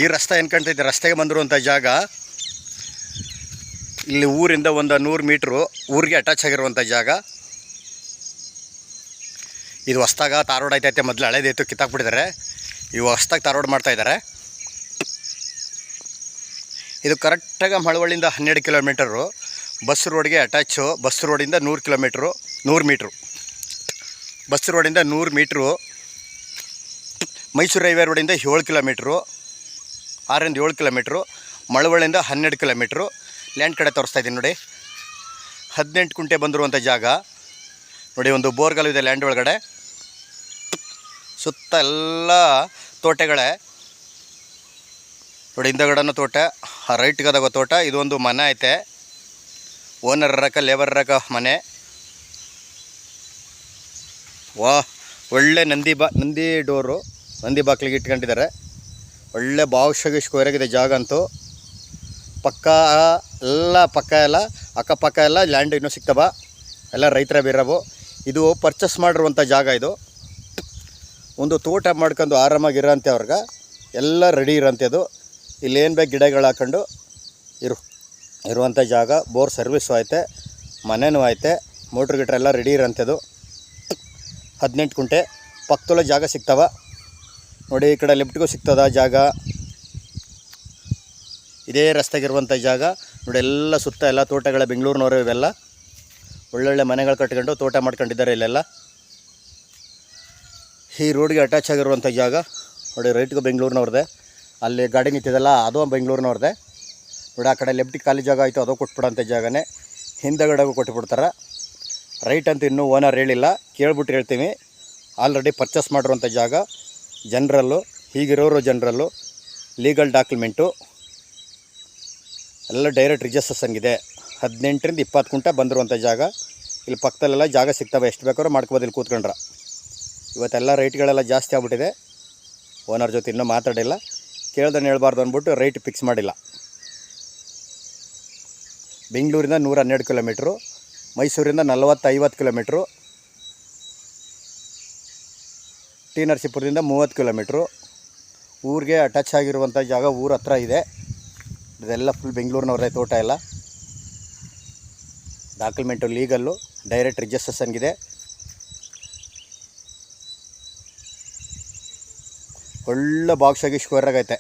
ಈ ರಸ್ತೆ ಏನು ಕಾಣ್ತೈತೆ, ರಸ್ತೆಗೆ ಬಂದಿರುವಂಥ ಜಾಗ ಇಲ್ಲಿ ಊರಿಂದ ಒಂದು 100 ಮೀಟ್ರು ಊರಿಗೆ ಅಟ್ಯಾಚ್ ಆಗಿರುವಂಥ ಜಾಗ. ಇದು ಹೊಸ್ದಾಗ ತಾರೋಡ್ ಆಯ್ತೈತೆ, ಮೊದಲು ಹಳೇದೈತು ಕಿತ್ತಾಕ್ಬಿಟ್ಟಿದ್ದಾರೆ, ಇವು ಹೊಸ್ದಾಗಿ ತಾರೋಡ್ ಮಾಡ್ತಾಯಿದ್ದಾರೆ. ಇದು ಕರೆಕ್ಟಾಗಿ ಮಳವಳ್ಳಿಯಿಂದ 12 ಕಿಲೋಮೀಟರು ಬಸ್ ರೋಡ್ಗೆ ಅಟ್ಯಾಚು. ಬಸ್ ರೋಡಿಂದ 100 ಮೀಟ್ರು ಬಸ್ ರೋಡಿಂದ 100 ಮೀಟ್ರು. ಮೈಸೂರು ರೈಲ್ವೆ ರೋಡಿಂದ 7 ಕಿಲೋಮೀಟ್ರು, 6ರಿಂದ 7 ಕಿಲೋಮೀಟ್ರು. ಮಳವಳ್ಳಿಯಿಂದ 12 ಕಿಲೋಮೀಟ್ರು. ಲ್ಯಾಂಡ್ ಕಡೆ ತೋರಿಸ್ತಾ ಇದ್ದೀನಿ ನೋಡಿ. 18 ಕುಂಟೆ ಬಂದಿರುವಂಥ ಜಾಗ ನೋಡಿ. ಒಂದು ಬೋರ್ಗಲ್ ಇದೆ ಲ್ಯಾಂಡ್ ಒಳಗಡೆ. ಸುತ್ತ ಎಲ್ಲ ತೋಟಗಳೇ ನೋಡಿ. ಹಿಂದಗಡೆನೂ ತೋಟ, ರೈಟ್ಗದಾಗ ತೋಟ. ಇದೊಂದು ಮನೆ ಐತೆ, ಓನರ್ ರಕ ಲೇಬರ್ ರಕ ಮನೆ. ವಾ, ಒಳ್ಳೆ ನಂದಿ ಡೋರು, ನಂದಿ ಬಾಗಿಲಿಗೆ ಇಟ್ಕೊಂಡಿದ್ದಾರೆ. ಒಳ್ಳೆ ಭಾವಶಾಗಿ ಸ್ಕ್ವೇರಾಗಿದೆ ಜಾಗ ಅಂತೂ. ಪಕ್ಕ ಎಲ್ಲ ಅಕ್ಕಪಕ್ಕ ಎಲ್ಲ ಲ್ಯಾಂಡ್ ಇನ್ನೂ ಸಿಗ್ತವ, ಎಲ್ಲ ರೈತರ ಬೀರವು. ಇದು ಪರ್ಚೇಸ್ ಮಾಡಿರುವಂಥ ಜಾಗ. ಇದು ಒಂದು ತೋಟ ಮಾಡ್ಕೊಂಡು ಆರಾಮಾಗಿರೋಂಥ ಅವ್ರಿಗೆ ಎಲ್ಲ ರೆಡಿ ಇರೋಂಥದ್ದು. ಇಲ್ಲೇನು ಬೇಕು ಗಿಡಗಳು ಹಾಕೊಂಡು ಇರುವಂಥ ಜಾಗ. ಬೋರ್ ಸರ್ವಿಸು ಐತೆ, ಮನೆಯೂ ಐತೆ, ಮೋಟ್ರ್ ಗಿಟ್ರ್ ಎಲ್ಲ ರೆಡಿ ಇರೋಂಥದ್ದು. 18 ಕುಂಟೆ ಪಕ್ಕದೊಳಗೆ ಜಾಗ ಸಿಗ್ತವ ನೋಡಿ. ಈ ಕಡೆ ಲೆಫ್ಟ್ಗೂ ಸಿಗ್ತದ ಜಾಗ. ಇದೇ ರಸ್ತೆಗಿರುವಂಥ ಜಾಗ ನೋಡಿ. ಎಲ್ಲ ಸುತ್ತ ಎಲ್ಲ ತೋಟಗಳ ಬೆಂಗಳೂರಿನವರು ಇವೆಲ್ಲ ಒಳ್ಳೊಳ್ಳೆ ಮನೆಗಳು ಕಟ್ಕೊಂಡು ತೋಟ ಮಾಡ್ಕೊಂಡಿದ್ದಾರೆ ಇಲ್ಲೆಲ್ಲ. ಈ ರೋಡ್ಗೆ ಅಟ್ಯಾಚ್ ಆಗಿರುವಂಥ ಜಾಗ ನೋಡಿ. ರೈಟ್ಗೂ ಬೆಂಗಳೂರಿನವ್ರದ್ದೆ, ಅಲ್ಲಿ ಗಾಡಿ ನಿಂತಿದೆಲ್ಲ ಅದು ಬೆಂಗಳೂರಿನವ್ರದ್ದೆ ನೋಡಿ. ಆ ಕಡೆ ಲೆಫ್ಟಿಗೆ ಖಾಲಿ ಜಾಗ ಆಯಿತು, ಅದು ಕೊಟ್ಬಿಡೋಂಥ ಜಾಗನೇ. ಹಿಂದಗಡೆಗೂ ಕೊಟ್ಬಿಡ್ತಾರೆ. ರೈಟ್ ಅಂತ ಇನ್ನೂ ಓನರ್ ಹೇಳಿಲ್ಲ, ಕೇಳ್ಬಿಟ್ಟು ಹೇಳ್ತೀವಿ. ಆಲ್ರೆಡಿ ಪರ್ಚೇಸ್ ಮಾಡಿರುವಂಥ ಜಾಗ. ಜನರಲ್ಲು, ಹೀಗಿರೋರು ಜನರಲ್ಲು, ಲೀಗಲ್ ಡಾಕ್ಯುಮೆಂಟು ಎಲ್ಲ ಡೈರೆಕ್ಟ್ ರಿಜಿಸ್ಟ್ರೇಷನ್ಗಿದೆ. 18ರಿಂದ 20 ಕುಂಟೆ ಬಂದಿರುವಂಥ ಜಾಗ. ಇಲ್ಲಿ ಪಕ್ಕದಲ್ಲೆಲ್ಲ ಜಾಗ ಸಿಗ್ತವೆ, ಎಷ್ಟು ಬೇಕಾದ್ರೂ ಮಾಡ್ಕೋಬೋದು ಇಲ್ಲಿ ಕೂತ್ಕೊಂಡ್ರೆ. ಇವತ್ತೆಲ್ಲ ರೈಟ್ಗಳೆಲ್ಲ ಜಾಸ್ತಿ ಆಗ್ಬಿಟ್ಟಿದೆ. ಓನರ್ ಜೊತೆ ಇನ್ನೂ ಮಾತಾಡಿಲ್ಲ, ಕೇಳ್ದನ್ನು ಹೇಳ್ಬಾರ್ದು ಅಂದ್ಬಿಟ್ಟು ರೈಟ್ ಫಿಕ್ಸ್ ಮಾಡಿಲ್ಲ. ಬೆಂಗಳೂರಿಂದ 112 ಕಿಲೋಮೀಟ್ರು, ಮೈಸೂರಿಂದ 40-50 ಕಿಲೋಮೀಟ್ರು, ಟಿ ನರಸೀಪುರದಿಂದ 30 ಕಿಲೋಮೀಟ್ರು. ಊರಿಗೆ ಅಟ್ಯಾಚ್ ಆಗಿರುವಂಥ ಜಾಗ ಊರ ಹತ್ರ ಇದೆ. ಇದೆಲ್ಲ ಫುಲ್ ಬೆಂಗಳೂರಿನವ್ರದೇ ತೋಟ ಎಲ್ಲ. ಡಾಕ್ಯುಮೆಂಟು ಲೀಗಲ್ಲು, ಡೈರೆಕ್ಟ್ ರಿಜಿಸ್ಟ್ರೇಷನ್ಗಿದೆ. ಒಳ್ಳೆ ಬಾಕ್ಸಾಗಿ ಸ್ಕ್ವೇರಾಗೈತೆ.